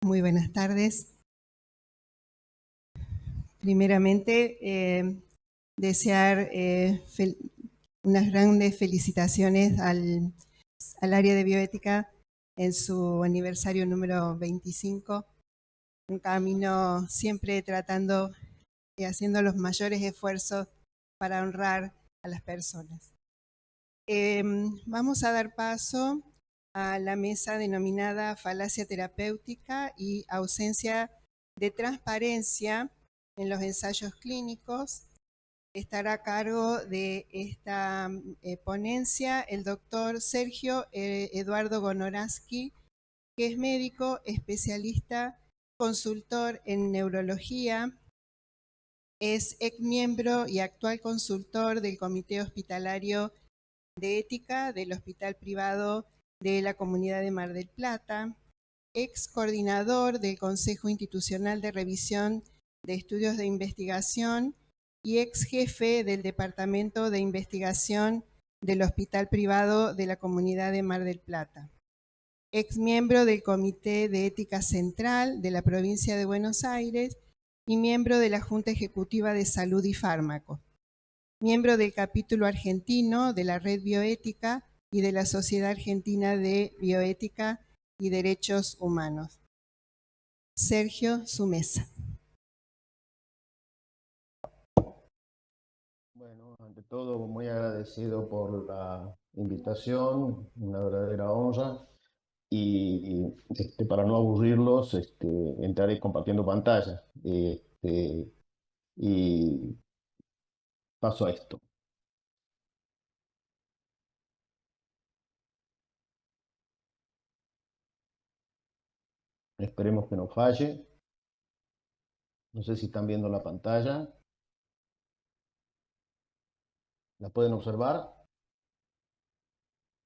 Muy buenas tardes. Primeramente, desear unas grandes felicitaciones al área de bioética en su aniversario número 25. Un camino siempre tratando y haciendo los mayores esfuerzos para honrar a las personas. Vamos a dar paso a la mesa denominada Falacia Terapéutica y Ausencia de Transparencia en los ensayos clínicos. Estará a cargo de esta ponencia el doctor Sergio Eduardo Gonoransky, que es médico, especialista, consultor en neurología, es ex miembro y actual consultor del Comité Hospitalario de Ética del Hospital Privado de la Comunidad de Mar del Plata, ex coordinador del Consejo Institucional de Revisión de Estudios de Investigación y ex jefe del Departamento de Investigación del Hospital Privado de la Comunidad de Mar del Plata, ex miembro del Comité de Ética Central de la Provincia de Buenos Aires y miembro de la Junta Ejecutiva de Salud y Fármacos, miembro del capítulo argentino de la Red Bioética y de la Sociedad Argentina de Bioética y Derechos Humanos. Sergio, su mesa. Bueno, ante todo, muy agradecido por la invitación, una verdadera honra. Y para no aburrirlos, entraré compartiendo pantalla. Y paso a esto. Esperemos que no falle. No sé si están viendo la pantalla. ¿La pueden observar?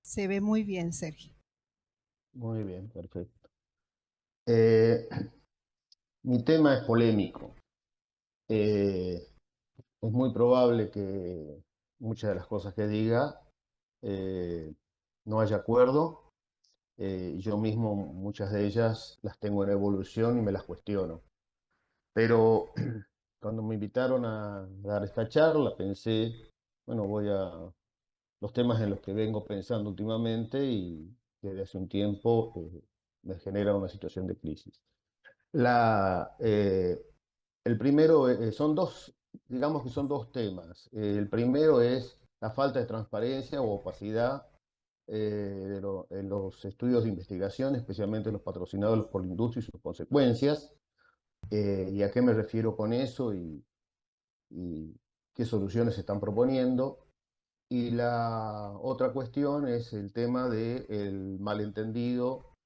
Se ve muy bien, Sergio. Muy bien, perfecto. Mi tema es polémico. Es muy probable que muchas de las cosas que diga no haya acuerdo. Yo mismo muchas de ellas las tengo en evolución y me las cuestiono. Pero cuando me invitaron a dar esta charla, pensé, bueno, voy a los temas en los que vengo pensando últimamente y desde hace un tiempo me genera una situación de crisis. El primero son dos, digamos que son dos temas. El primero es la falta de transparencia o opacidad en los estudios de investigación, especialmente los patrocinados por la industria y sus consecuencias. ¿Y a qué me refiero con eso y qué soluciones se están proponiendo? Y la otra cuestión es el tema del malentendido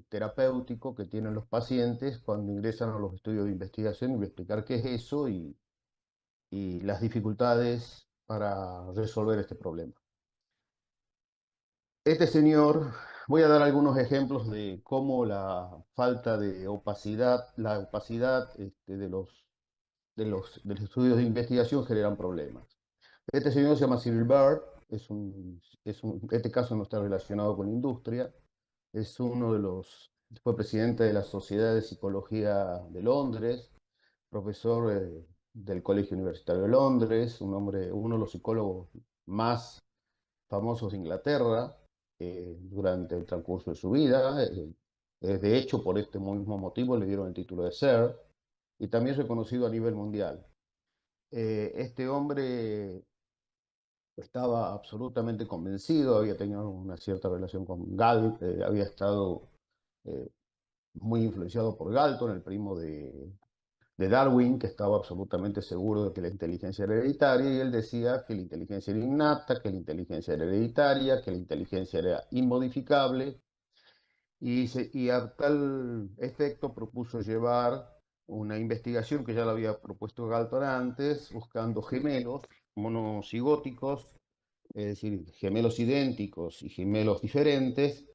terapéutico que tienen los pacientes cuando ingresan a los estudios de investigación, y voy a explicar qué es eso y las dificultades para resolver este problema. Este señor, voy a dar algunos ejemplos de cómo la falta de opacidad, la opacidad de los estudios de investigación generan problemas. Este señor se llama Cyril Bird, este caso no está relacionado con industria, es fue presidente de la Sociedad de Psicología de Londres, profesor del Colegio Universitario de Londres, uno de los psicólogos más famosos de Inglaterra durante el transcurso de su vida. De hecho, por este mismo motivo le dieron el título de Sir, y también reconocido a nivel mundial. Este hombre estaba absolutamente convencido, había tenido una cierta relación con Galt, había estado eh, muy influenciado por Galton, el primo de Darwin, que estaba absolutamente seguro de que la inteligencia era hereditaria, y él decía que la inteligencia era innata, que la inteligencia era hereditaria, que la inteligencia era inmodificable, y a tal efecto propuso llevar una investigación que ya la había propuesto Galton antes, buscando gemelos monocigóticos, es decir, gemelos idénticos y gemelos diferentes,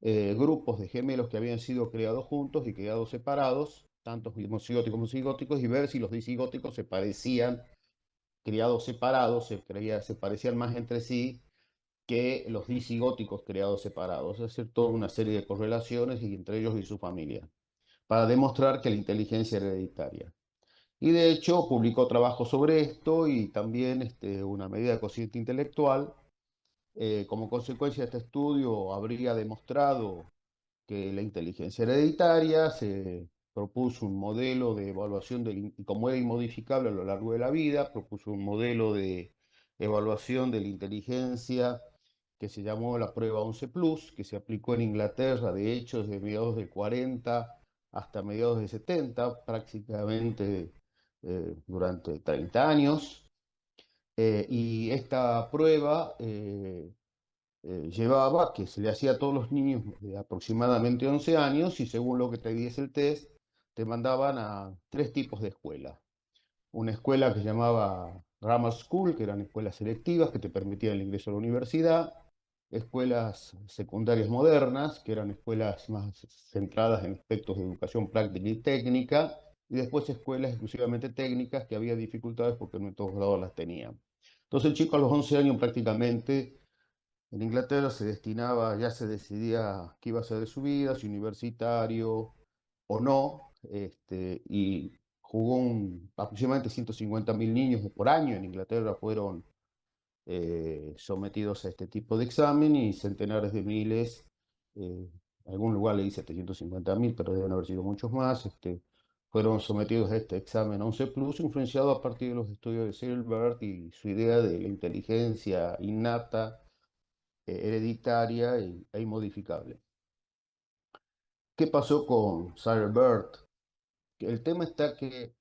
grupos de gemelos que habían sido creados juntos y creados separados, tanto homocigóticos como cigóticos, y ver si los disigóticos se parecían, criados separados, se parecían más entre sí que los disigóticos creados separados, es decir, toda una serie de correlaciones y entre ellos y su familia. para demostrar que la inteligencia era hereditaria. Y de hecho publicó trabajos sobre esto y también una medida de cociente intelectual. Como consecuencia de este estudio habría demostrado que la inteligencia hereditaria, se propuso un modelo de evaluación y como era inmodificable a lo largo de la vida, propuso un modelo de evaluación de la inteligencia que se llamó la prueba 11 Plus, que se aplicó en Inglaterra, de hecho, desde mediados del 40 hasta mediados del 70, prácticamente durante 30 años. Y esta prueba llevaba que se le hacía a todos los niños de aproximadamente 11 años y según lo que te diese el test, te mandaban a tres tipos de escuelas. Una escuela que se llamaba Grammar School, que eran escuelas selectivas que te permitían el ingreso a la universidad, escuelas secundarias modernas, que eran escuelas más centradas en aspectos de educación práctica y técnica, y después escuelas exclusivamente técnicas que había dificultades porque no en todos lados las tenían. Entonces el chico a los 11 años prácticamente en Inglaterra se destinaba, ya se decidía qué iba a ser de su vida, si universitario o no, y aproximadamente 150.000 niños por año en Inglaterra fueron sometidos a este tipo de examen y centenares de miles, en algún lugar leí 750.000, pero deben haber sido muchos más, fueron sometidos a este examen 11 Plus, influenciado a partir de los estudios de Silbert y su idea de la inteligencia innata hereditaria e inmodificable. ¿Qué pasó con Cyril Bird? El tema está que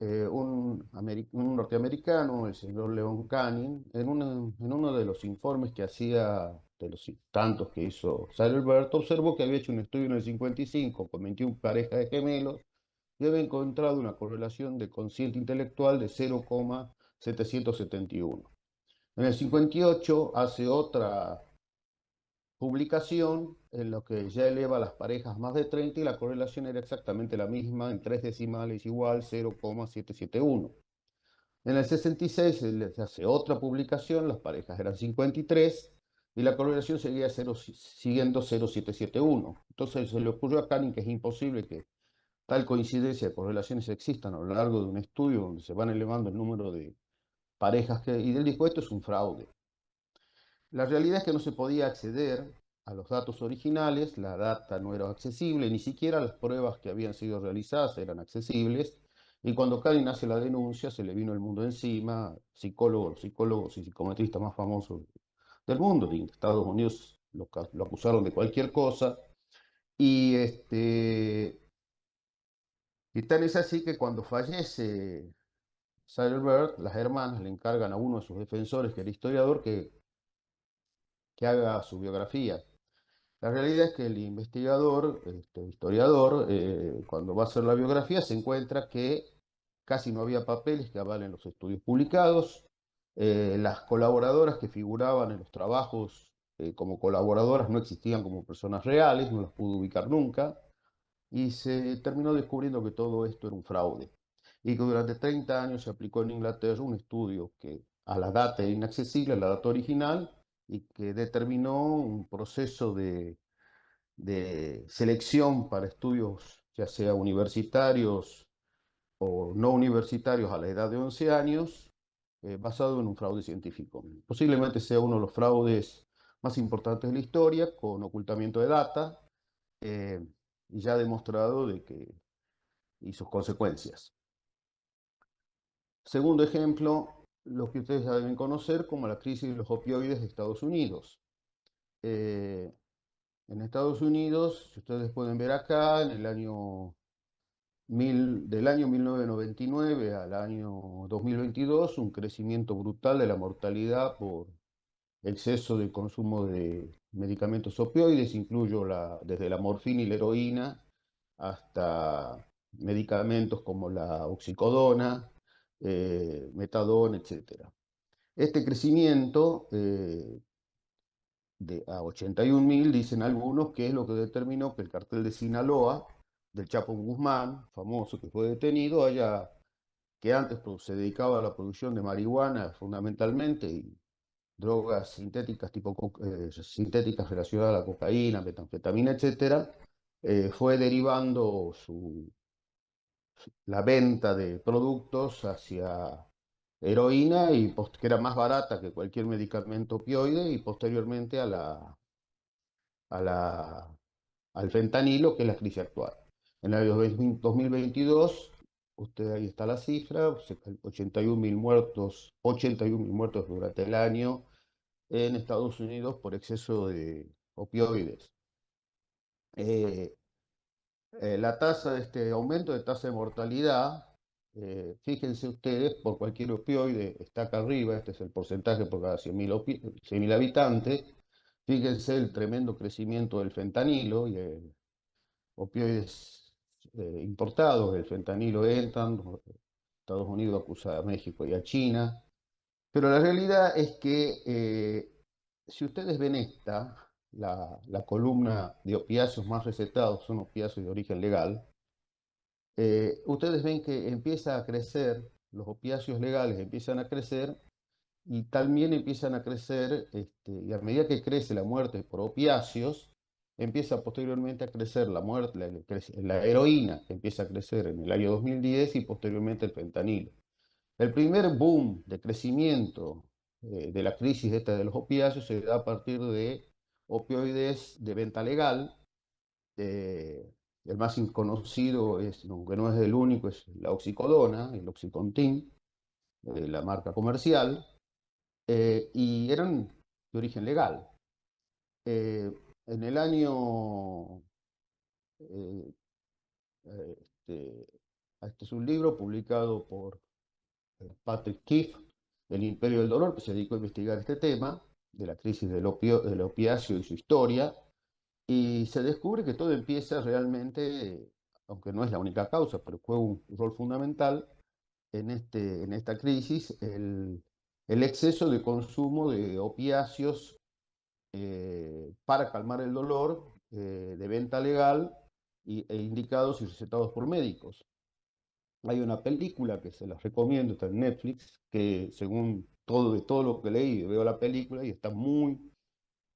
un norteamericano, el señor Leon Canning, en uno de los informes que hacía, de los tantos que hizo Cyril Bird, observó que había hecho un estudio en el 55 con 21 parejas de gemelos y había encontrado una correlación de cociente intelectual de 0,771. En el 58 hace otra publicación en lo que ya eleva las parejas más de 30 y la correlación era exactamente la misma, en tres decimales igual 0,771. En el 66 se hace otra publicación, las parejas eran 53 y la correlación seguía siguiendo 0,771. Entonces se le ocurrió a Canning que es imposible que tal coincidencia de correlaciones existan a lo largo de un estudio donde se van elevando el número de parejas y él dijo, esto es un fraude. La realidad es que no se podía acceder a los datos originales, la data no era accesible, ni siquiera las pruebas que habían sido realizadas eran accesibles, y cuando Canning hace la denuncia se le vino el mundo encima, los psicólogos y psicometristas más famosos del mundo, de Estados Unidos lo acusaron de cualquier cosa, y, y tal es así que cuando fallece Cyril Bird, las hermanas le encargan a uno de sus defensores, que era historiador, que haga su biografía. La realidad es que el investigador, historiador, cuando va a hacer la biografía se encuentra que casi no había papeles que avalen los estudios publicados. Las colaboradoras que figuraban en los trabajos como colaboradoras no existían como personas reales, no las pudo ubicar nunca, y se terminó descubriendo que todo esto era un fraude. Y que durante 30 años se aplicó en Inglaterra un estudio que a la data era inaccesible, a la data original, y que determinó un proceso de selección para estudios, ya sea universitarios o no universitarios a la edad de 11 años, basado en un fraude científico. Posiblemente sea uno de los fraudes más importantes de la historia, con ocultamiento de data, eh, y ya demostrado y sus consecuencias. Segundo ejemplo, lo que ustedes ya deben conocer como la crisis de los opioides de Estados Unidos. En Estados Unidos, si ustedes pueden ver acá, en el año del año 1999 al año 2022, un crecimiento brutal de la mortalidad por exceso de consumo de medicamentos opioides, desde la morfina y la heroína hasta medicamentos como la oxicodona, metadona, etc. Este crecimiento a 81.000, dicen algunos, que es lo que determinó que el cartel de Sinaloa, del Chapo Guzmán, famoso, que fue detenido, que antes se dedicaba a la producción de marihuana fundamentalmente y drogas sintéticas sintéticas relacionadas a la cocaína, metanfetamina, etcétera, fue derivando la venta de productos hacia heroína, que era más barata que cualquier medicamento opioide, y posteriormente a la, al fentanilo, que es la crisis actual. En el año 2022, usted ahí está la cifra, 81.000 muertos, 81.000 muertos durante el año en Estados Unidos por exceso de opioides. Eh, la tasa de este aumento de tasa de mortalidad, fíjense ustedes, por cualquier opioide está acá arriba, este es el porcentaje por cada 100.000 habitantes. Fíjense el tremendo crecimiento del fentanilo y opioides importados. El fentanilo entran, Estados Unidos acusa a México y a China, pero la realidad es que si ustedes ven la columna de opiáceos más recetados son opiáceos de origen legal. Ustedes ven que empieza a crecer, los opiáceos legales empiezan a crecer y también empiezan a crecer, y a medida que crece la muerte por opiáceos, empieza posteriormente a crecer la muerte, la heroína, que empieza a crecer en el año 2010 y posteriormente el fentanilo. El primer boom de crecimiento de la crisis esta de los opiáceos se da a partir de opioides de venta legal. El más conocido, aunque no es el único, es la oxicodona, el Oxycontin, la marca comercial, y eran de origen legal. Eh, en el año, eh, este, este es un libro publicado por Patrick Keefe, El Imperio del Dolor, que se dedicó a investigar este tema de la crisis del opiáceo y su historia, y se descubre que todo empieza realmente, aunque no es la única causa, pero juega un rol fundamental en esta crisis, el exceso de consumo de opiáceos para calmar el dolor, de venta legal indicados y recetados por médicos. Hay una película que se las recomiendo, está en Netflix, que según de todo lo que leí, veo la película y está muy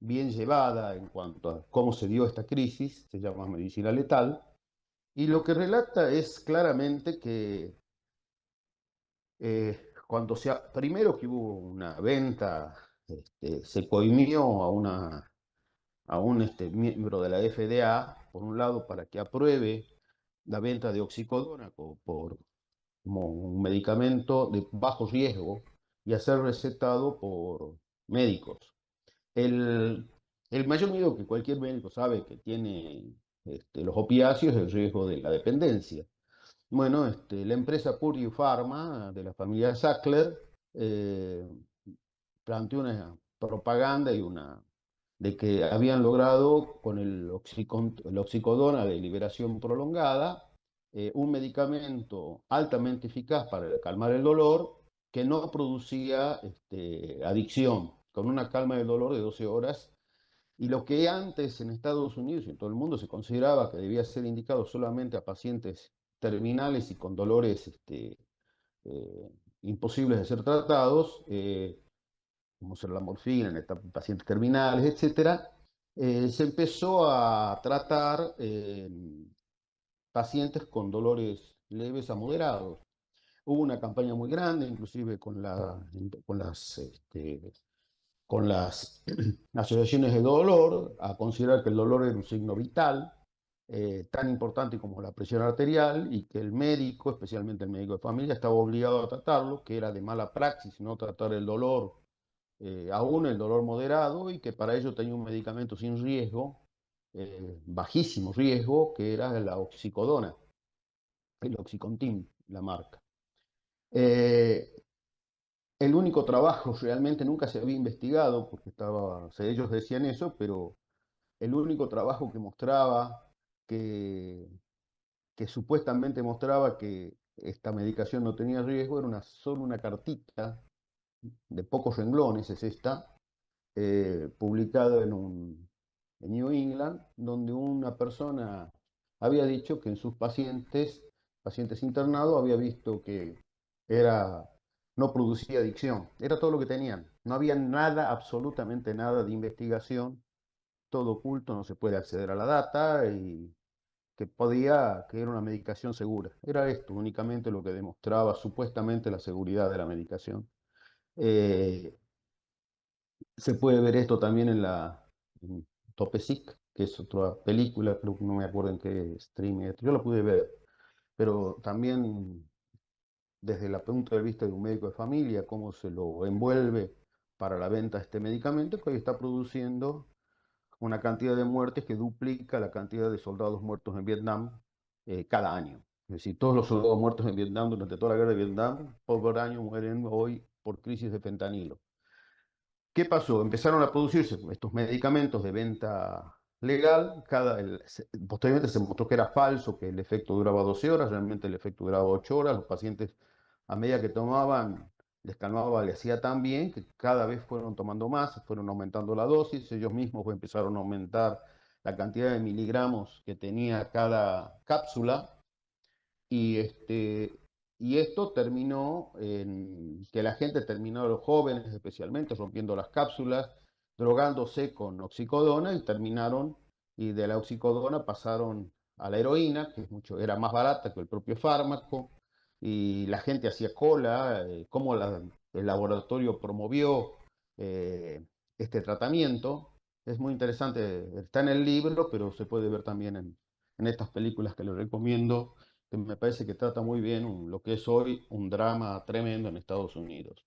bien llevada en cuanto a cómo se dio esta crisis, se llama Medicina Letal, y lo que relata es claramente que primero que hubo una venta, se coimió a un miembro de la FDA, por un lado, para que apruebe la venta de oxicodona como un medicamento de bajo riesgo y a ser recetado por médicos. El, el mayor miedo que cualquier médico sabe que tiene los opiáceos es el riesgo de la dependencia. Bueno, la empresa Purdue Pharma de la familia Sackler eh, planteó una propaganda de que habían logrado con el oxicodona de liberación prolongada un medicamento altamente eficaz para calmar el dolor que no producía adicción, con una calma del dolor de 12 horas. Y lo que antes en Estados Unidos y en todo el mundo se consideraba que debía ser indicado solamente a pacientes terminales y con dolores eh, imposibles de ser tratados, como ser la morfina en pacientes terminales, etcétera, se empezó a tratar pacientes con dolores leves a moderados. Hubo una campaña muy grande, inclusive con las asociaciones de dolor, a considerar que el dolor era un signo vital, tan importante como la presión arterial, y que el médico, especialmente el médico de familia, estaba obligado a tratarlo, que era de mala praxis no tratar el dolor, aún el dolor moderado, y que para ello tenía un medicamento sin riesgo, bajísimo riesgo, que era la oxicodona, el Oxycontin, la marca. Eh, el único trabajo realmente nunca se había investigado, porque ellos decían eso, pero el único trabajo que mostraba, que, que supuestamente mostraba que esta medicación no tenía riesgo, era solo una cartita de pocos renglones, es esta, publicado en New England, donde una persona había dicho que en sus pacientes internados, había visto que no producía adicción. Era todo lo que tenían. No había nada, absolutamente nada de investigación, todo oculto, no se puede acceder a la data, que era una medicación segura. Era esto únicamente lo que demostraba supuestamente la seguridad de la medicación. Eh, Se puede ver esto también en Tope-Sick, que es otra película, creo que no me acuerdo en qué streaming. Yo la pude ver, pero también desde el punto de vista de un médico de familia, cómo se lo envuelve para la venta de este medicamento, que hoy está produciendo una cantidad de muertes que duplica la cantidad de soldados muertos en Vietnam cada año. Es decir, todos los soldados muertos en Vietnam durante toda la guerra de Vietnam, por año mueren hoy por crisis de fentanilo. ¿Qué pasó? Empezaron a producirse estos medicamentos de venta legal. Posteriormente se mostró que era falso, que el efecto duraba 12 horas, realmente el efecto duraba 8 horas. Los pacientes, a medida que tomaban, les calmaba, les hacía tan bien que cada vez fueron tomando más, fueron aumentando la dosis, ellos mismos empezaron a aumentar la cantidad de miligramos que tenía cada cápsula. Y, y esto terminó en que la gente terminó, los jóvenes especialmente, rompiendo las cápsulas, drogándose con oxicodona y terminaron, y de la oxicodona pasaron a la heroína, que era más barata que el propio fármaco, y la gente hacía cola, cómo el laboratorio promovió eh, este tratamiento. Es muy interesante, está en el libro, pero se puede ver también en estas películas que les recomiendo, que me parece que trata muy bien lo que es hoy un drama tremendo en Estados Unidos.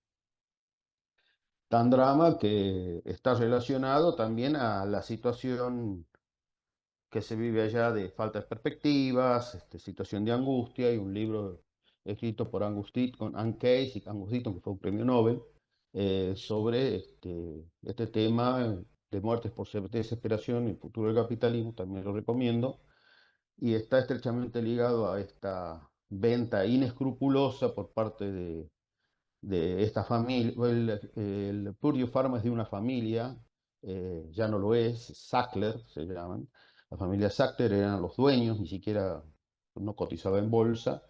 Tan drama que está relacionado también a la situación que se vive allá de falta de perspectivas, situación de angustia. Hay un libro escrito por Angus Deaton, Anne Case y Angus Deaton, que fue un premio Nobel, sobre este tema de muertes por desesperación y el futuro del capitalismo, también lo recomiendo, y está estrechamente ligado a esta venta inescrupulosa por parte de esta familia. El Purdue Pharma es de una familia, ya no lo es, Sackler se llaman. La familia Sackler eran los dueños, ni siquiera no cotizaba en bolsa,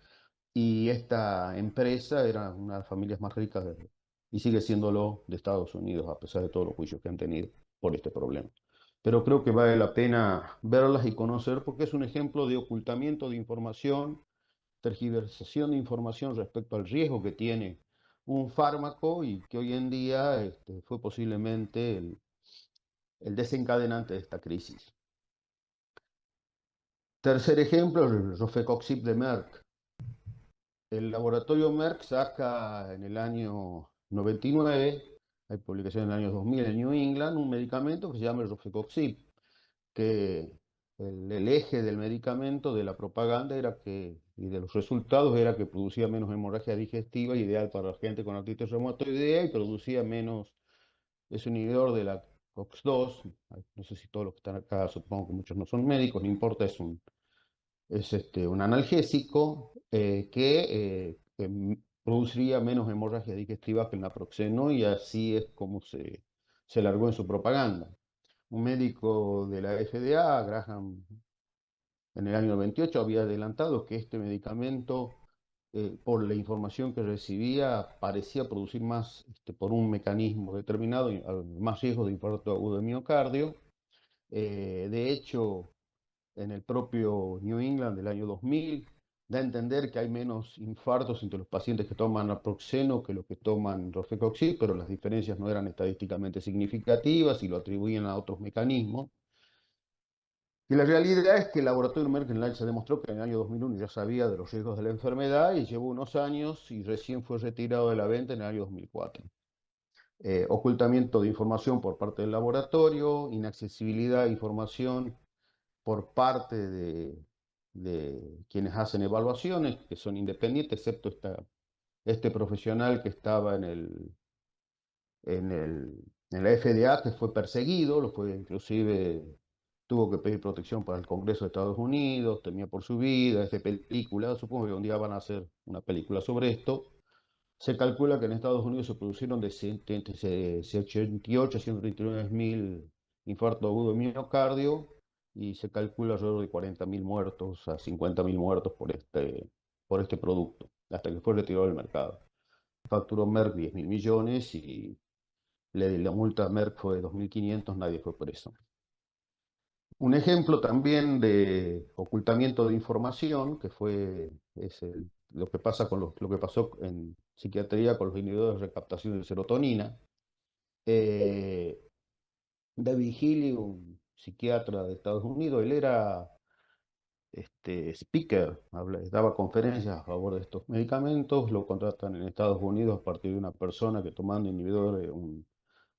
y esta empresa era una de las familias más ricas y sigue siéndolo de Estados Unidos, a pesar de todos los juicios que han tenido por este problema. Pero creo que vale la pena verlas y conocer porque es un ejemplo de ocultamiento de información, tergiversación de información respecto al riesgo que tiene un fármaco y que hoy en día fue posiblemente el desencadenante de esta crisis. Tercer ejemplo, el Rofecoxib de Merck. El laboratorio Merck saca en el año 99, hay publicaciones en el año 2000 en New England, un medicamento que se llama el Rofecoxib, que el eje del medicamento, de la propaganda y de los resultados era que producía menos hemorragia digestiva, ideal para la gente con artritis reumatoidea, y producía menos, es un inhibidor de la COX-2, no sé si todos los que están acá, supongo que muchos no son médicos, no importa, un analgésico que produciría menos hemorragia digestiva que el naproxeno, y así es como se largó en su propaganda. Un médico de la FDA, Graham, en el año 98 había adelantado que este medicamento, por la información que recibía, parecía producir más, por un mecanismo determinado, más riesgo de infarto agudo de miocardio. De hecho, en el propio New England del año 2000, da a entender que hay menos infartos entre los pacientes que toman naproxeno que los que toman rofecoxib, pero las diferencias no eran estadísticamente significativas y lo atribuían a otros mecanismos. Y la realidad es que el laboratorio Merck se demostró que en el año 2001 ya sabía de los riesgos de la enfermedad y llevó unos años y recién fue retirado de la venta en el año 2004. Ocultamiento de información por parte del laboratorio, inaccesibilidad a información por parte de quienes hacen evaluaciones, que son independientes, excepto este profesional que estaba en la FDA, que fue perseguido, inclusive tuvo que pedir protección para el Congreso de Estados Unidos, temía por su vida, película, supongo que un día van a hacer una película sobre esto. Se calcula que en Estados Unidos se produjeron de 88 a 139 mil infartos agudos de miocardio, y se calcula alrededor de 40.000 muertos a 50.000 muertos por este producto, hasta que fue retirado del mercado. Facturó Merck 10.000 millones y la multa a Merck fue de 2.500, nadie fue preso. Un ejemplo también de ocultamiento de información, que lo que pasa lo que pasó en psiquiatría con los inhibidores de recaptación de serotonina. Eh, David Healy, un psiquiatra de Estados Unidos, él era speaker, daba conferencias a favor de estos medicamentos, lo contratan en Estados Unidos a partir de una persona que tomando inhibidores,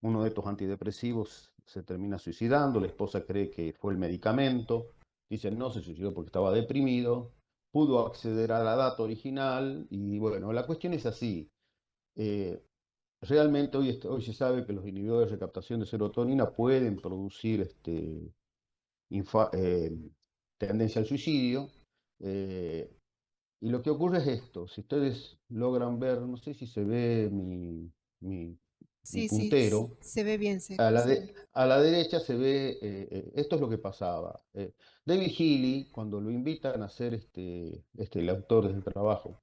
uno de estos antidepresivos, se termina suicidando, la esposa cree que fue el medicamento, dice no, se suicidó porque estaba deprimido, pudo acceder a la data original y bueno, la cuestión es así. eh, Realmente hoy se sabe que los inhibidores de captación de serotonina pueden producir infa- eh, tendencia al suicidio. eh, y lo que ocurre es esto, si ustedes logran ver, no sé si se ve mi, mi Sí, sí, puntero, se ve bien, a se ve. a la derecha se ve, esto es lo que pasaba. David Healy, cuando lo invitan a hacer el autor del trabajo,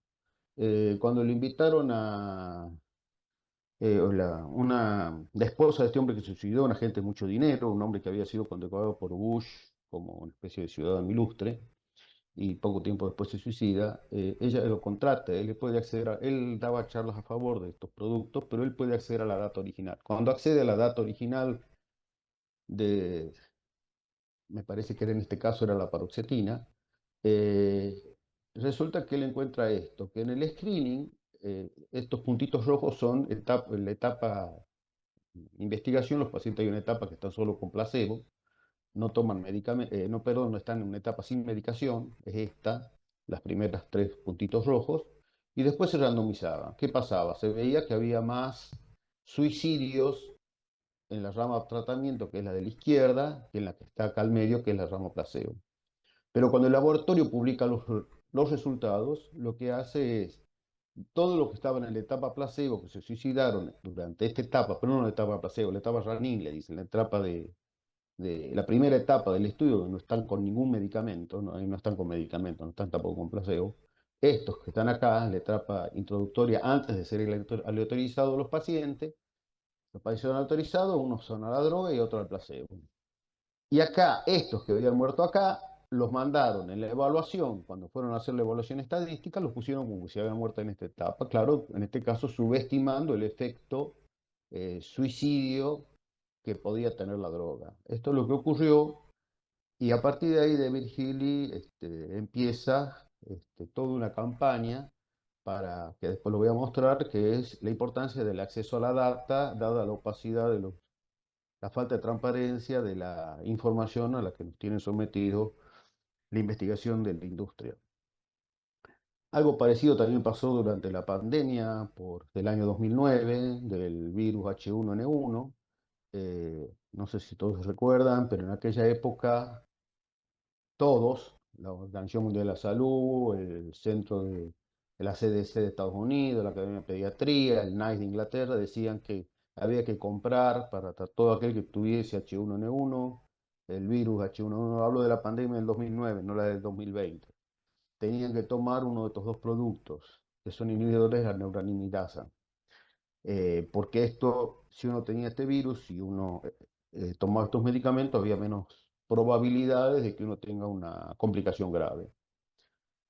cuando lo invitaron la esposa de este hombre que se suicidó, una gente de mucho dinero, un hombre que había sido condecorado por Bush como una especie de ciudadano ilustre, y poco tiempo después se suicida, ella lo contrata, él puede acceder él daba charlas a favor de estos productos, pero él puede acceder a la data original. Cuando accede a la data original de, me parece que en este caso era la paroxetina, eh, resulta que él encuentra esto, que en el screening, estos puntitos rojos son la etapa investigación, los pacientes hay una etapa que están solo con placebo, no toman medicamento, no, perdón, no están en una etapa sin medicación, es esta, las primeras tres puntitos rojos, y después se randomizaba. ¿Qué pasaba? Se veía que había más suicidios en la rama tratamiento, que es la de la izquierda, que en la que está acá al medio, que es la rama placebo. Pero cuando el laboratorio publica los resultados, lo que hace es, todo lo que estaban en la etapa placebo, que se suicidaron durante esta etapa, pero no en la etapa placebo, la etapa RANIN, le dicen, la etapa de la primera etapa del estudio, donde no están con ningún medicamento, no, no están con medicamento, no están tampoco con placebo, estos que están acá, en la etapa introductoria, antes de ser aleatorizados los pacientes son autorizados, unos son a la droga y otros al placebo. Y acá, estos que habían muerto acá, los mandaron en la evaluación, cuando fueron a hacer la evaluación estadística, los pusieron como si habían muerto en esta etapa. Claro, en este caso subestimando el efecto suicidio que podía tener la droga. Esto es lo que ocurrió y a partir de ahí David Healy empieza toda una campaña para, que después lo voy a mostrar, que es la importancia del acceso a la data, dada la opacidad la falta de transparencia de la información a la que nos tienen sometido la investigación de la industria. Algo parecido también pasó durante la pandemia del año 2009 del virus H1N1. No sé si todos recuerdan, pero en aquella época todos, la Organización Mundial de la Salud, el centro de la CDC de Estados Unidos, la Academia de Pediatría, el NICE de Inglaterra, decían que había que comprar para todo aquel que tuviese H1N1, el virus H1N1, hablo de la pandemia del 2009, no la del 2020. Tenían que tomar uno de estos dos productos, que son inhibidores de la neuraminidasa. Porque esto, si uno tenía este virus, si uno tomaba estos medicamentos, había menos probabilidades de que uno tenga una complicación grave.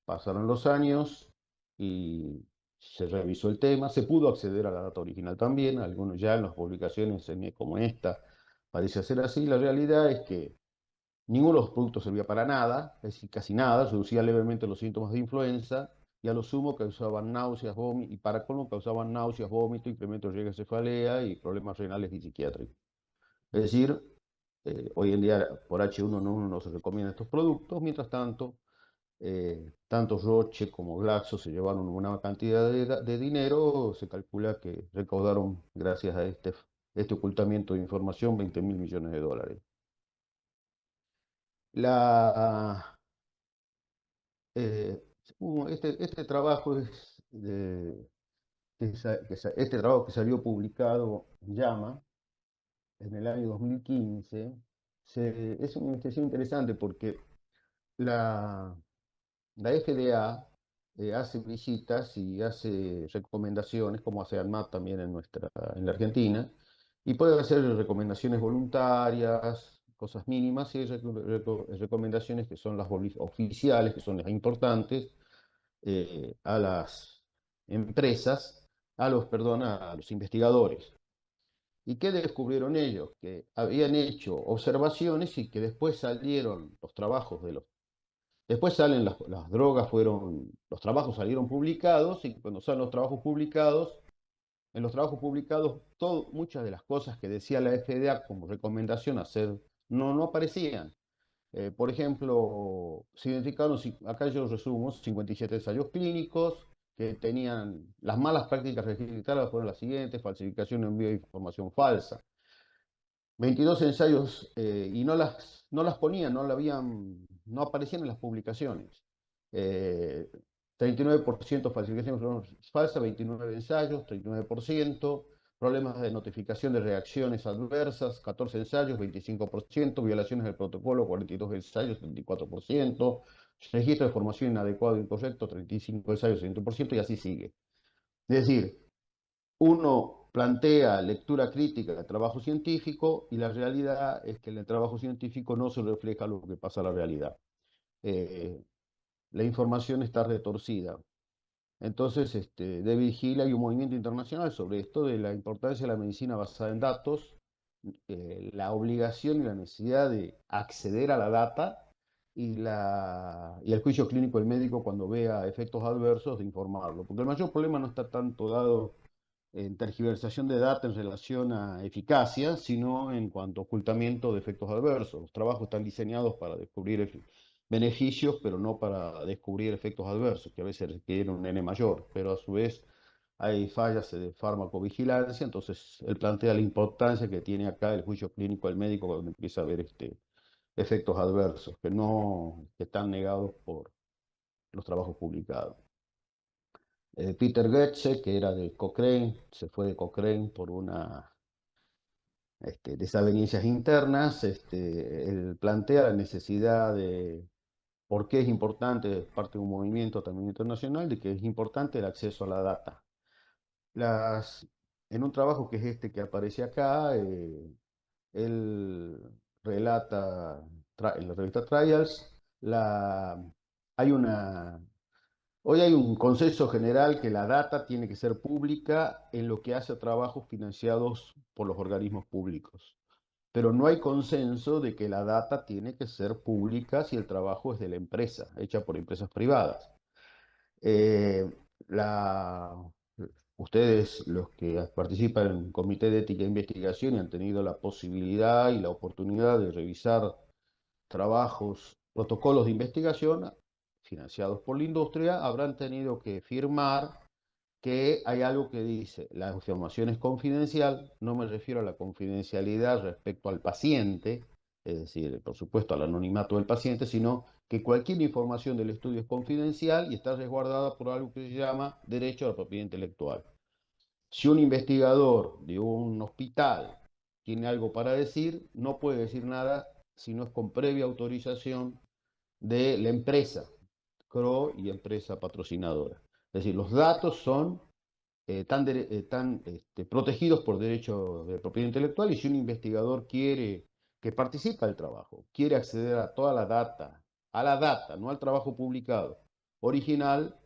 Pasaron los años y se revisó el tema, se pudo acceder a la data original también, algunos ya en las publicaciones como esta parece ser así. La realidad es que ninguno de los productos servía para nada, es decir, casi nada, reducía levemente los síntomas de influenza y a lo sumo causaban náuseas, vómitos, y para colmo causaban náuseas, vómito, incremento de riesgo de cefalea y problemas renales y psiquiátricos. Es decir, hoy en día por H1N1 no se recomiendan estos productos, mientras tanto, tanto Roche como Glaxo se llevaron una cantidad de dinero, se calcula que recaudaron, gracias a este ocultamiento de información, 20.000 millones de dólares. La, eh, este trabajo este trabajo que salió publicado en JAMA en el año 2015 es una investigación interesante porque la, la FDA hace visitas y hace recomendaciones, como hace ANMAT también en la Argentina, y puede hacer recomendaciones voluntarias, cosas mínimas, y hay recomendaciones que son las oficiales, que son las importantes, a las empresas, perdón, a los investigadores. ¿Y qué descubrieron ellos? Que habían hecho observaciones y que después salieron los trabajos de los... Después salen las drogas, los trabajos salieron publicados, y cuando salen los trabajos publicados, en los trabajos publicados, muchas de las cosas que decía la FDA como recomendación hacer no aparecían. Por ejemplo, se identificaron, acá yo resumo, 57 ensayos clínicos que tenían las malas prácticas registradas fueron las siguientes: falsificación, envío de información falsa. 22 ensayos, y no las ponían, no aparecían en las publicaciones. 39% falsificación falsa, 29 ensayos, 39%. Problemas de notificación de reacciones adversas, 14 ensayos, 25%. Violaciones del protocolo, 42 ensayos, 34%. Registro de formación inadecuado e incorrecto, 35 ensayos, 100%, y así sigue. Es decir, uno plantea lectura crítica del trabajo científico, y la realidad es que en el trabajo científico no se refleja lo que pasa en la realidad. La información está retorcida. Entonces, David Hill, hay un movimiento internacional sobre esto de la importancia de la medicina basada en datos, la obligación y la necesidad de acceder a la data, y el juicio clínico del médico cuando vea efectos adversos de informarlo. Porque el mayor problema no está tanto dado en tergiversación de data en relación a eficacia, sino en cuanto a ocultamiento de efectos adversos. Los trabajos están diseñados para descubrir beneficios, pero no para descubrir efectos adversos, que a veces requieren un N mayor, pero a su vez hay fallas de farmacovigilancia. Entonces él plantea la importancia que tiene acá el juicio clínico del médico cuando empieza a ver efectos adversos, que están negados por los trabajos publicados. Peter Goetze, que era de Cochrane, se fue de Cochrane por una desavenencias internas. Él plantea la necesidad de por qué es importante, es parte de un movimiento también internacional, de que es importante el acceso a la data. En un trabajo que es que aparece acá, él relata en la revista Trials, hay una hoy hay un consenso general que la data tiene que ser pública en lo que hace a trabajos financiados por los organismos públicos, pero no hay consenso de que la data tiene que ser pública si el trabajo es de la empresa, hecha por empresas privadas. Eh, la- Ustedes, los que participan en el Comité de Ética e Investigación y han tenido la posibilidad y la oportunidad de revisar trabajos, protocolos de investigación financiados por la industria, habrán tenido que firmar que hay algo que dice: la información es confidencial. No me refiero a la confidencialidad respecto al paciente, es decir, por supuesto al anonimato del paciente, sino que cualquier información del estudio es confidencial y está resguardada por algo que se llama derecho a la propiedad intelectual. Si un investigador de un hospital tiene algo para decir, no puede decir nada si no es con previa autorización de la empresa, CRO y empresa patrocinadora. Es decir, los datos son protegidos por derecho de propiedad intelectual, y si un investigador que participa del trabajo, quiere acceder a la data, no al trabajo publicado original,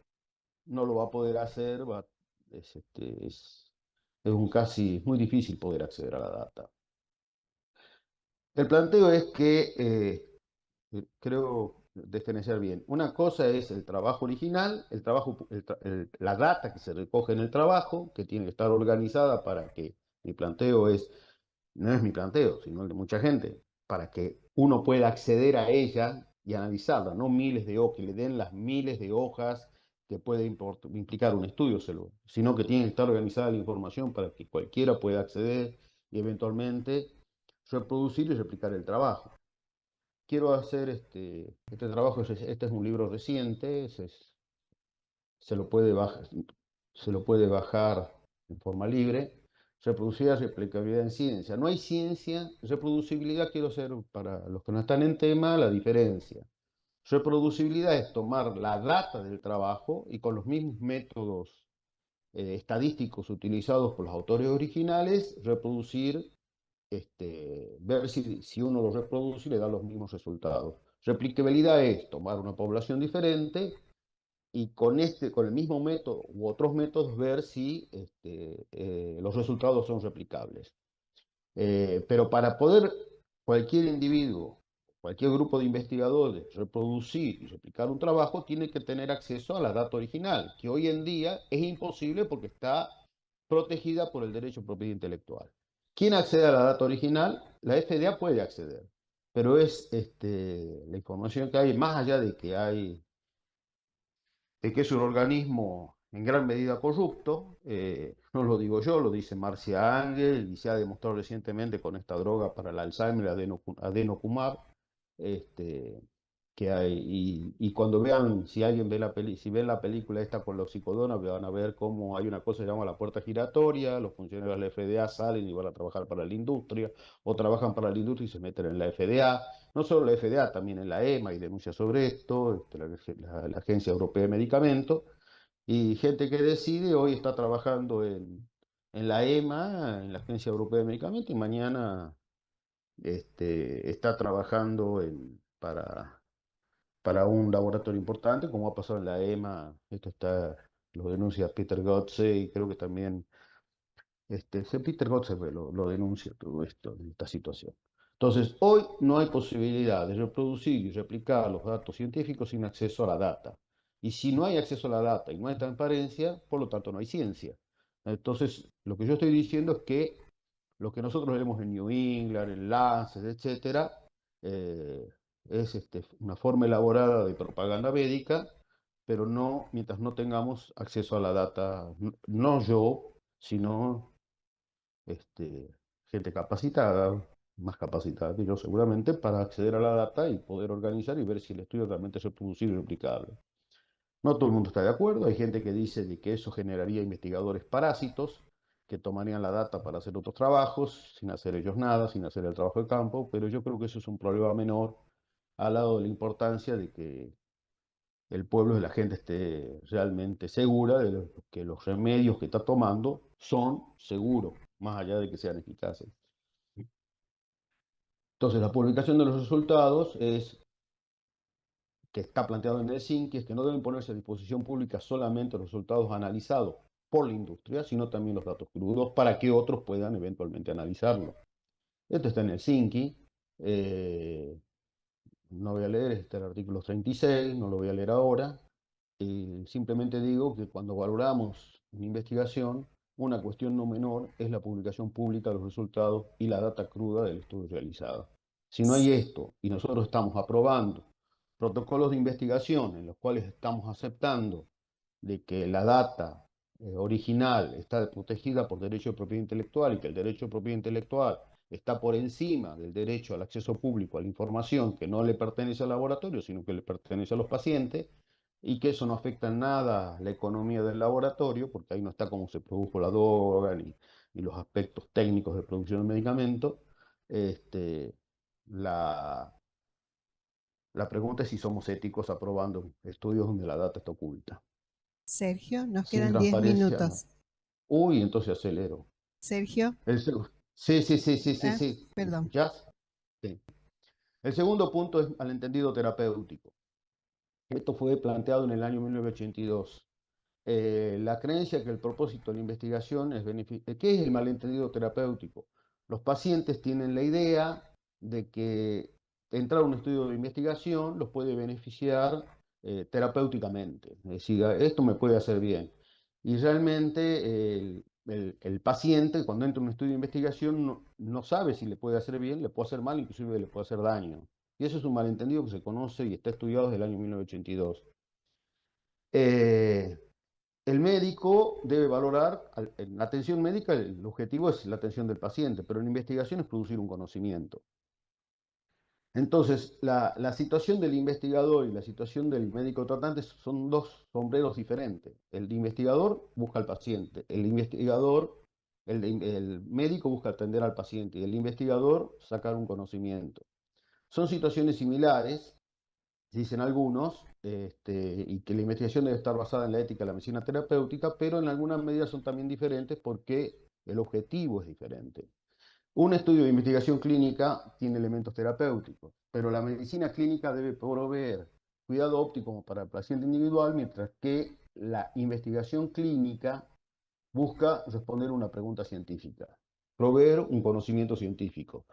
no lo va a poder hacer. Es, este, es muy difícil poder acceder a la data. El planteo es que creo diferenciar bien. Una cosa es el trabajo original, la data que se recoge en el trabajo, que tiene que estar organizada para que, no es mi planteo, sino el de mucha gente, para que uno pueda acceder a ella y analizarla, no que le den las miles de hojas que puede implicar un estudio, sino que tiene que estar organizada la información para que cualquiera pueda acceder y eventualmente reproducir y replicar el trabajo. Quiero hacer este trabajo. Este es un libro reciente, se lo puede bajar en forma libre. Reproducir replicabilidad en ciencia. No hay ciencia, reproducibilidad, quiero hacer para los que no están en tema la diferencia. Reproducibilidad es tomar la data del trabajo y con los mismos métodos estadísticos utilizados por los autores originales, reproducir ver si uno lo reproduce y le da los mismos resultados. Replicabilidad es tomar una población diferente y con el mismo método u otros métodos ver si los resultados son replicables. Pero para poder cualquier individuo, cualquier grupo de investigadores reproducir y replicar un trabajo, tiene que tener acceso a la data original, que hoy en día es imposible porque está protegida por el derecho de propiedad intelectual. ¿Quién accede a la data original? La FDA puede acceder, pero es la información que hay, más allá de que es un organismo en gran medida corrupto, no lo digo yo, lo dice Marcia Angel y se ha demostrado recientemente con esta droga para el Alzheimer, adenocumab, este, que hay, y cuando vean, si alguien ve si ven la película esta con los psicodonas, van a ver cómo hay una cosa que se llama la puerta giratoria, los funcionarios de la FDA salen y van a trabajar para la industria, o trabajan para la industria y se meten en la FDA, no solo la FDA, también en la EMA y denuncia sobre esto, la Agencia Europea de Medicamentos, y gente que decide hoy está trabajando en la EMA, en la Agencia Europea de Medicamentos, y mañana está trabajando para un laboratorio importante, como ha pasado en la EMA. Lo denuncia Peter Gotze y creo que también Peter Gotze lo denuncia todo esto, esta situación. Entonces, hoy no hay posibilidad de reproducir y replicar los datos científicos sin acceso a la data. Y si no hay acceso a la data y no hay transparencia, por lo tanto no hay ciencia. Entonces, lo que yo estoy diciendo es que lo que nosotros vemos en New England, en Lancet, etcétera, eh, es una forma elaborada de propaganda médica, pero no mientras no tengamos acceso a la data, no yo, sino gente capacitada, más capacitada que yo seguramente, para acceder a la data y poder organizar y ver si el estudio realmente es reproducible y replicable. No todo el mundo está de acuerdo, hay gente que dice de que eso generaría investigadores parásitos que tomarían la data para hacer otros trabajos, sin hacer ellos nada, sin hacer el trabajo de campo, pero yo creo que eso es un problema menor al lado de la importancia de que el pueblo y la gente esté realmente segura de que los remedios que está tomando son seguros, más allá de que sean eficaces. Entonces, la publicación de los resultados que está planteado en el SINCI es que no deben ponerse a disposición pública solamente los resultados analizados por la industria, sino también los datos crudos para que otros puedan eventualmente analizarlos. Esto está en el SINCI. No voy a leer el artículo 36, no lo voy a leer ahora. Simplemente digo que cuando valoramos una investigación, una cuestión no menor es la publicación pública de los resultados y la data cruda del estudio realizado. Si no hay esto y nosotros estamos aprobando protocolos de investigación en los cuales estamos aceptando de que la data original está protegida por derecho de propiedad intelectual y que el derecho de propiedad intelectual está por encima del derecho al acceso público a la información que no le pertenece al laboratorio, sino que le pertenece a los pacientes, y que eso no afecta en nada la economía del laboratorio, porque ahí no está cómo se produjo la droga, ni los aspectos técnicos de producción del medicamento. La, la pregunta es si somos éticos aprobando estudios donde la data está oculta. Sergio, nos Sin quedan 10 transparencia, no. minutos. Uy, entonces acelero. Sergio, Sí, sí, sí, sí, sí, ah, sí. ¿Me perdón. escuchás? Sí. El segundo punto es malentendido terapéutico. Esto fue planteado en el año 1982. La creencia que el propósito de la investigación es beneficiar. ¿Qué es el malentendido terapéutico? Los pacientes tienen la idea de que entrar a un estudio de investigación los puede beneficiar terapéuticamente. Es decir, esto me puede hacer bien. Y realmente el paciente cuando entra a un estudio de investigación no sabe si le puede hacer bien, le puede hacer mal, inclusive le puede hacer daño. Y eso es un malentendido que se conoce y está estudiado desde el año 1982. Eh, el médico debe valorar, en la atención médica el objetivo es la atención del paciente, pero en investigación es producir un conocimiento. Entonces, la situación del investigador y la situación del médico tratante son dos sombreros diferentes. El investigador busca al paciente, el médico busca atender al paciente y el investigador sacar un conocimiento. Son situaciones similares, dicen algunos, y que la investigación debe estar basada en la ética de la medicina terapéutica, pero en algunas medidas son también diferentes porque el objetivo es diferente. Un estudio de investigación clínica tiene elementos terapéuticos, pero la medicina clínica debe proveer cuidado óptimo para el paciente individual, mientras que la investigación clínica busca responder una pregunta científica, proveer un conocimiento científico.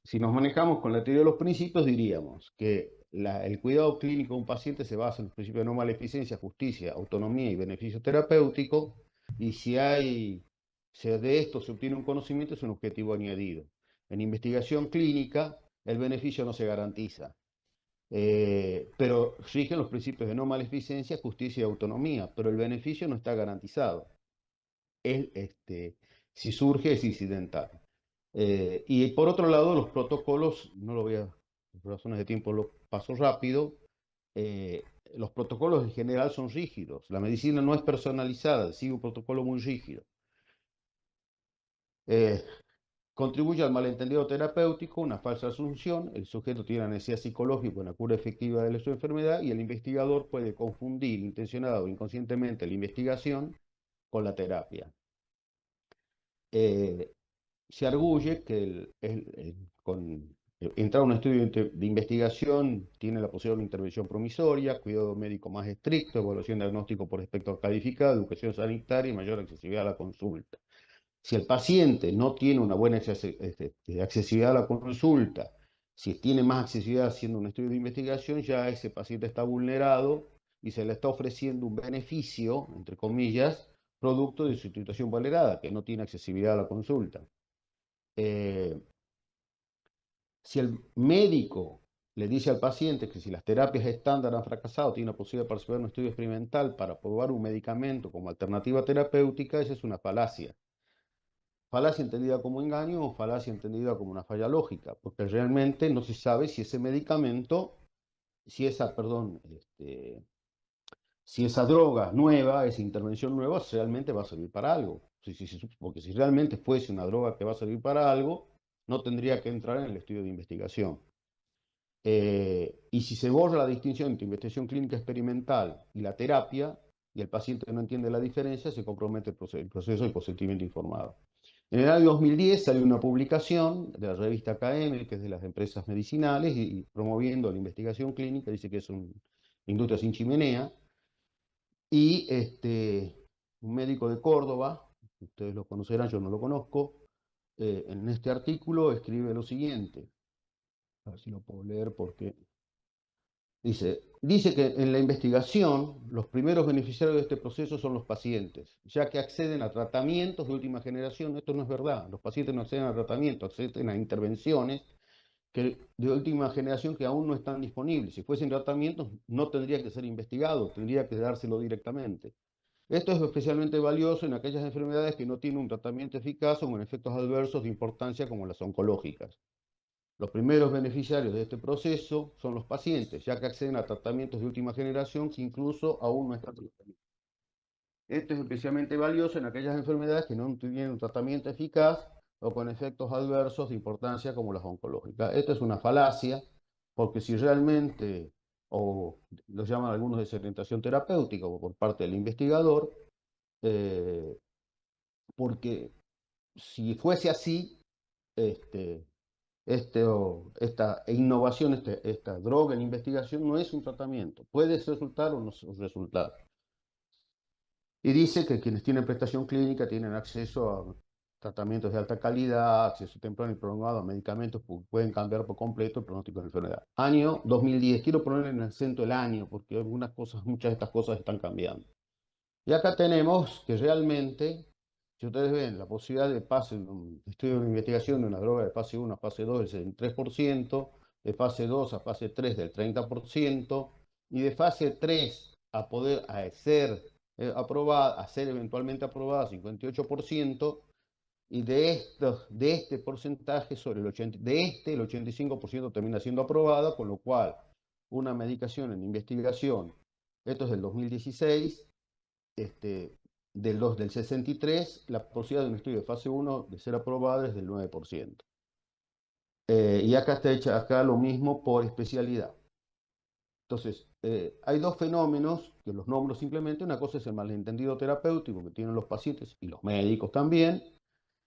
Si nos manejamos con la teoría de los principios, diríamos que el cuidado clínico de un paciente se basa en los principios de no maleficencia, justicia, autonomía y beneficio terapéutico, y si de esto se obtiene un conocimiento, es un objetivo añadido. En investigación clínica, el beneficio no se garantiza, pero rigen los principios de no maleficencia, justicia y autonomía, pero el beneficio no está garantizado. Si surge, es incidental. Y por otro lado, los protocolos, no lo voy a, por razones de tiempo lo paso rápido, eh, los protocolos en general son rígidos. La medicina no es personalizada, sigue un protocolo muy rígido. Contribuye al malentendido terapéutico, una falsa asunción, el sujeto tiene una necesidad psicológica, una cura efectiva de su enfermedad, y el investigador puede confundir intencionado o inconscientemente la investigación con la terapia. Se arguye que con entrar a un estudio de investigación tiene la posibilidad de una intervención promisoria, cuidado médico más estricto, evaluación diagnóstico por espectro calificado, educación sanitaria y mayor accesibilidad a la consulta. Si el paciente no tiene una buena accesibilidad a la consulta, si tiene más accesibilidad haciendo un estudio de investigación, ya ese paciente está vulnerado y se le está ofreciendo un beneficio, entre comillas, producto de su situación vulnerada, que no tiene accesibilidad a la consulta. Si el médico le dice al paciente que si las terapias estándar han fracasado, tiene la posibilidad de participar en un estudio experimental para probar un medicamento como alternativa terapéutica, esa es una falacia. Falacia entendida como engaño o falacia entendida como una falla lógica, porque realmente no se sabe si ese medicamento, si esa droga nueva, esa intervención nueva, realmente va a servir para algo. Porque si realmente fuese una droga que va a servir para algo, no tendría que entrar en el estudio de investigación. Y si se borra la distinción entre investigación clínica experimental y la terapia, y el paciente no entiende la diferencia, se compromete el proceso de consentimiento informado. En el año 2010 salió una publicación de la revista AKM, que es de las empresas medicinales, y promoviendo la investigación clínica, dice que es una industria sin chimenea, y un médico de Córdoba, ustedes lo conocerán, yo no lo conozco, en este artículo escribe lo siguiente, a ver si lo puedo leer porque dice que en la investigación los primeros beneficiarios de este proceso son los pacientes, ya que acceden a tratamientos de última generación. Esto no es verdad, los pacientes no acceden a tratamientos, acceden a intervenciones de última generación que aún no están disponibles. Si fuesen tratamientos no tendría que ser investigado, tendría que dárselo directamente. Esto es especialmente valioso en aquellas enfermedades que no tienen un tratamiento eficaz o con efectos adversos de importancia como las oncológicas. Los primeros beneficiarios de este proceso son los pacientes, ya que acceden a tratamientos de última generación que incluso aún no están tratados. Esto es especialmente valioso en aquellas enfermedades que no tienen un tratamiento eficaz o con efectos adversos de importancia como las oncológicas. Esto es una falacia, porque si realmente, o lo llaman algunos desorientación terapéutica o por parte del investigador, eh, porque si fuese así, este, esta innovación, esta droga en investigación no es un tratamiento. Puede resultar o no resultar. Y dice que quienes tienen prestación clínica tienen acceso a tratamientos de alta calidad, acceso temprano y prolongado a medicamentos que pueden cambiar por completo el pronóstico de la enfermedad. Año 2010. Quiero poner en el acento el año porque algunas cosas, muchas de estas cosas están cambiando. Y acá tenemos que realmente, si ustedes ven, la posibilidad de pase en un estudio de investigación de una droga de fase 1 a fase 2 es del 3%, de fase 2 a fase 3 del 30%, y de fase 3 a poder ser aprobada, a ser eventualmente aprobada 58%, y de este porcentaje sobre el 85% termina siendo aprobada, con lo cual una medicación en investigación, esto es del 2016, del 63, la posibilidad de un estudio de fase 1 de ser aprobada es del 9%. Y acá está hecha acá lo mismo por especialidad. Entonces, hay dos fenómenos que los nombro simplemente. Una cosa es el malentendido terapéutico que tienen los pacientes y los médicos también,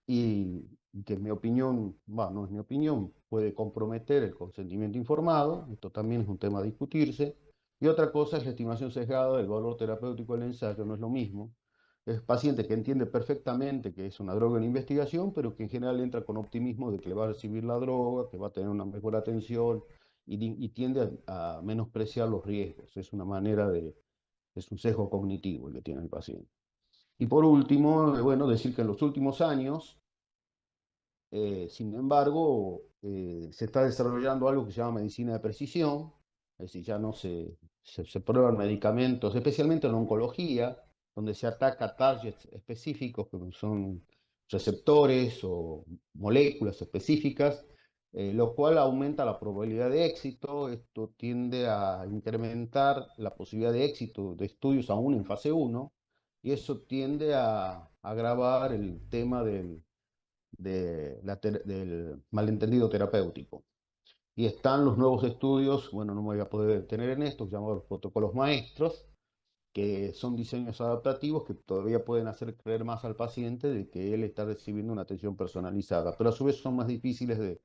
y que en mi opinión, no es mi opinión, puede comprometer el consentimiento informado. Esto también es un tema a discutirse. Y otra cosa es la estimación sesgada del valor terapéutico del ensayo, no es lo mismo. Es paciente que entiende perfectamente que es una droga en investigación, pero que en general entra con optimismo de que le va a recibir la droga, que va a tener una mejor atención y tiende a menospreciar los riesgos. Es una manera es un sesgo cognitivo el que tiene el paciente. Y por último, bueno, decir que en los últimos años, sin embargo, se está desarrollando algo que se llama medicina de precisión, es decir, ya no se prueban medicamentos, especialmente en oncología, donde se ataca targets específicos, que son receptores o moléculas específicas, lo cual aumenta la probabilidad de éxito. Esto tiende a incrementar la posibilidad de éxito de estudios aún en fase 1, y eso tiende a agravar el tema del malentendido terapéutico. Y están los nuevos estudios, bueno, no me voy a poder detener en esto, llamados protocolos maestros, que son diseños adaptativos que todavía pueden hacer creer más al paciente de que él está recibiendo una atención personalizada, pero a su vez son más difíciles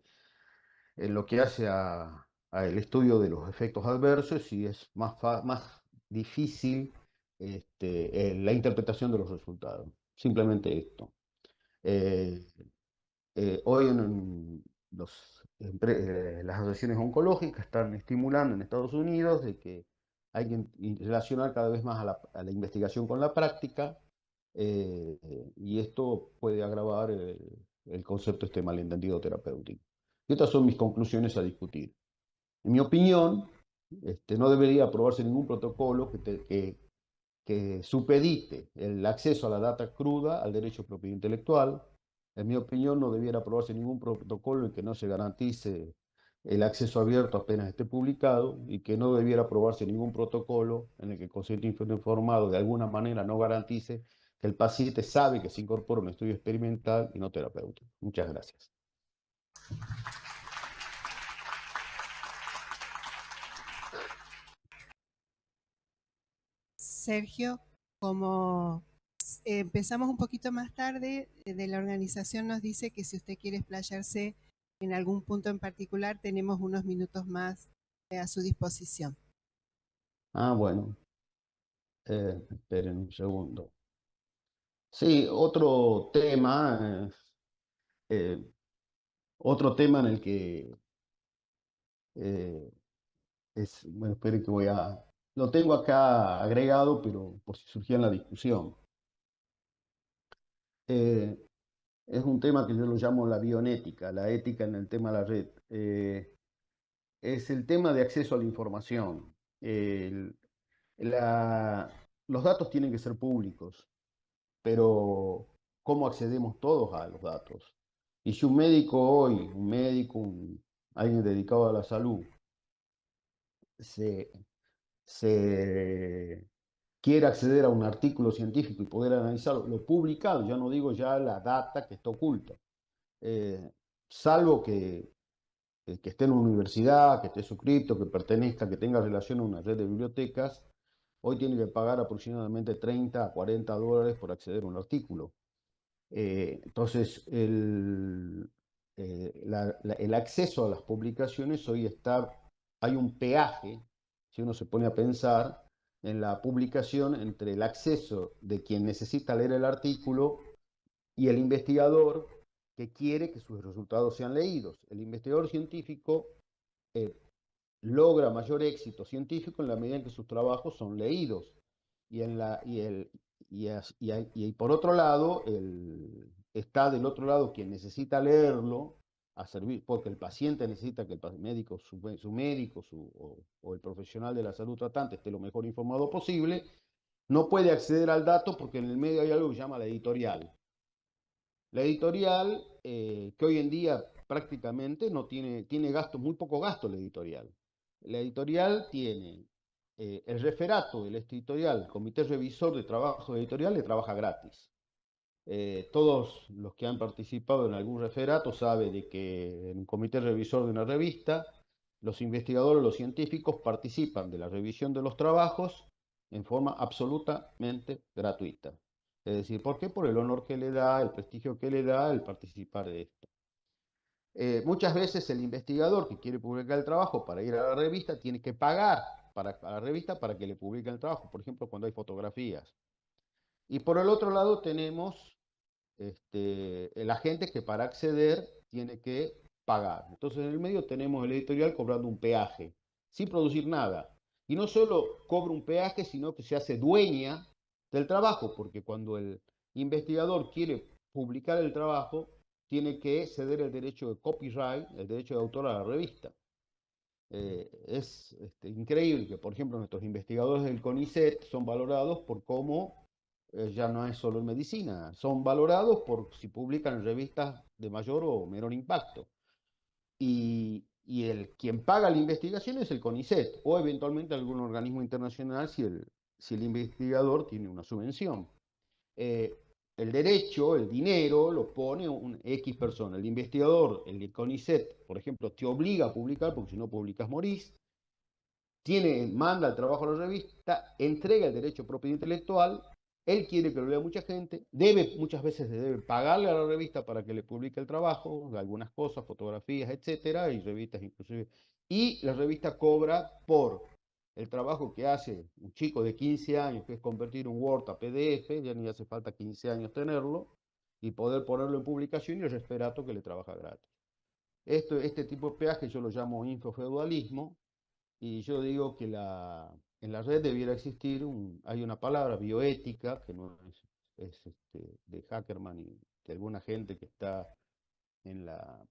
en lo que hace a el estudio de los efectos adversos, y es más difícil la interpretación de los resultados. Simplemente esto. Eh, Hoy las asociaciones oncológicas están estimulando en Estados Unidos de que hay que relacionar cada vez más a la investigación con la práctica, y esto puede agravar el concepto malentendido terapéutico. Y estas son mis conclusiones a discutir. En mi opinión, no debería aprobarse ningún protocolo que supedite el acceso a la data cruda al derecho de propiedad intelectual. En mi opinión, no debiera aprobarse ningún protocolo en que no se garantice el acceso abierto apenas esté publicado, y que no debiera aprobarse ningún protocolo en el que el consentimiento informado de alguna manera no garantice que el paciente sabe que se incorpora a un estudio experimental y no terapéutico. Muchas gracias. Sergio, como empezamos un poquito más tarde, de la organización nos dice que si usted quiere explayarse en algún punto en particular, tenemos unos minutos más a su disposición. Bueno, esperen un segundo. Sí, eh, otro tema en el que eh, bueno, esperen que lo tengo acá agregado, pero por si surgía en la discusión. Eh, es un tema que yo lo llamo la bionética, la ética en el tema de la red. Es el tema de acceso a la información. El- la- los datos tienen que ser públicos, pero ¿cómo accedemos todos a los datos? Y si un médico hoy, alguien dedicado a la salud, se, se quiere acceder a un artículo científico y poder analizarlo, lo publicado, ya no digo ya la data que está oculta, eh, salvo que esté en una universidad, que esté suscrito, que pertenezca, que tenga relación a una red de bibliotecas, hoy tiene que pagar aproximadamente 30 a 40 dólares por acceder a un artículo. Entonces, el acceso a las publicaciones hoy hay un peaje, si uno se pone a pensar en la publicación, entre el acceso de quien necesita leer el artículo y el investigador que quiere que sus resultados sean leídos. El investigador científico eh, logra mayor éxito científico en la medida en que sus trabajos son leídos. Y, en la, y, el, y por otro lado, está del otro lado quien necesita leerlo a servir, porque el paciente necesita que el médico, su médico o el profesional de la salud tratante esté lo mejor informado posible. No puede acceder al dato porque en el medio hay algo que se llama la editorial. La editorial, que hoy en día prácticamente no tiene gastos, muy poco gasto la editorial. La editorial tiene el referato del editorial, el comité revisor de trabajo editorial le trabaja gratis. Todos los que han participado en algún referato saben de que en un comité revisor de una revista, los investigadores, los científicos participan de la revisión de los trabajos en forma absolutamente gratuita. Es decir, ¿por qué? Por el honor que le da, el prestigio que le da el participar de esto. Muchas veces el investigador que quiere publicar el trabajo para ir a la revista tiene que pagar a la revista para que le publiquen el trabajo, por ejemplo, cuando hay fotografías. Y por el otro lado tenemos la gente que para acceder tiene que pagar. Entonces en el medio tenemos el editorial cobrando un peaje, sin producir nada. Y no solo cobra un peaje, sino que se hace dueña del trabajo, porque cuando el investigador quiere publicar el trabajo, tiene que ceder el derecho de copyright, el derecho de autor a la revista. Es increíble que, por ejemplo, nuestros investigadores del CONICET son valorados por cómo ya no es solo en medicina, son valorados por si publican en revistas de mayor o menor impacto. Quien paga la investigación es el CONICET o eventualmente algún organismo internacional si el investigador tiene una subvención. Eh, el derecho, el dinero, lo pone un X persona. El investigador, el CONICET, por ejemplo, te obliga a publicar, porque si no publicas morís. Manda el trabajo a la revista, entrega el derecho de propiedad intelectual, él quiere que lo lea mucha gente, muchas veces debe pagarle a la revista para que le publique el trabajo, algunas cosas, fotografías, etcétera, y revistas inclusive. Y la revista cobra por el trabajo que hace un chico de 15 años, que es convertir un Word a PDF, ya ni hace falta 15 años tenerlo, y poder ponerlo en publicación y el resperato que le trabaja gratis. Este tipo de peaje yo lo llamo infofeudalismo, y yo digo que en la red debiera existir, hay una palabra, bioética, que no de Hackerman y de alguna gente que está en la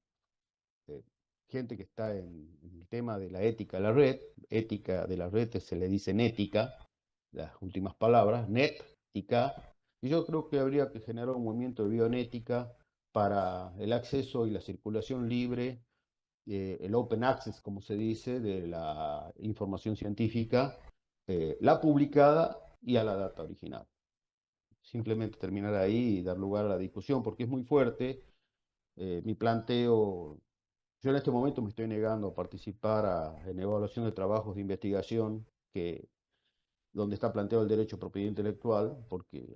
eh, gente que está en el tema de la ética de la red. Ética de la red se le dice ética, las últimas palabras, ética, y yo creo que habría que generar un movimiento de bioética para el acceso y la circulación libre, el open access, como se dice, de la información científica, la publicada y a la data original. Simplemente terminar ahí y dar lugar a la discusión, porque es muy fuerte. Mi planteo, yo en este momento me estoy negando a participar en evaluación de trabajos de investigación donde está planteado el derecho a propiedad intelectual, porque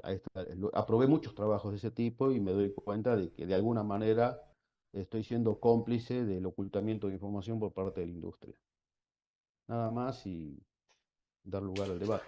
aprobé muchos trabajos de ese tipo y me doy cuenta de que de alguna manera estoy siendo cómplice del ocultamiento de información por parte de la industria. Nada más y dar lugar al debate.